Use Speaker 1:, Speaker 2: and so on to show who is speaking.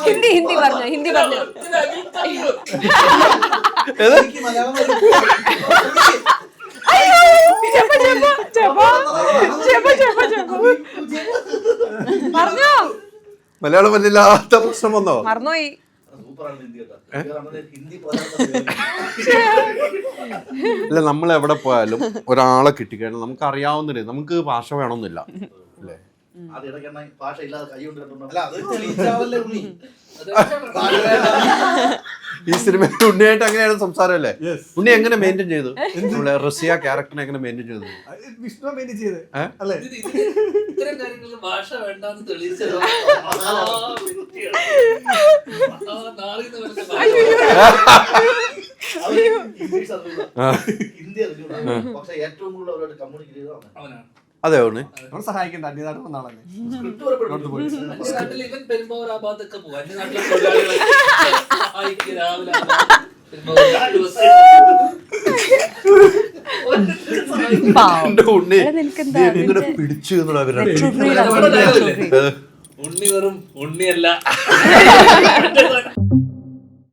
Speaker 1: ഹിന്ദി പറഞ്ഞു
Speaker 2: മലയാളം വല്ലാത്ത പ്രശ്നം വന്നോ?
Speaker 1: മറന്നുപോയി.
Speaker 2: അല്ല, നമ്മൾ എവിടെ പോയാലും ഒരാളെ കിട്ടിക്കഴിഞ്ഞാൽ നമുക്ക് അറിയാവുന്ന, നമുക്ക് ഭാഷ വേണമെന്നില്ല അല്ലേ? ഈ സിനിമയിൽ ഉണ്ണിയായിട്ട് അങ്ങനെയാണ് സംസാരമല്ലേ? ഉണ്ണി എങ്ങനെ മെയിൻറ്റെയിൻ ചെയ്തു? റസിയ ക്യാരക്ടറിനെ എങ്ങനെ മെയിൻറ്റെയിൻ ചെയ്തു? അതെ,
Speaker 3: സഹായിക്കണ്ട.
Speaker 2: ഉണ്ണി ഇങ്ങനെ പിടിച്ചു
Speaker 4: ഉണ്ണി വെറും ഉണ്ണിയല്ല.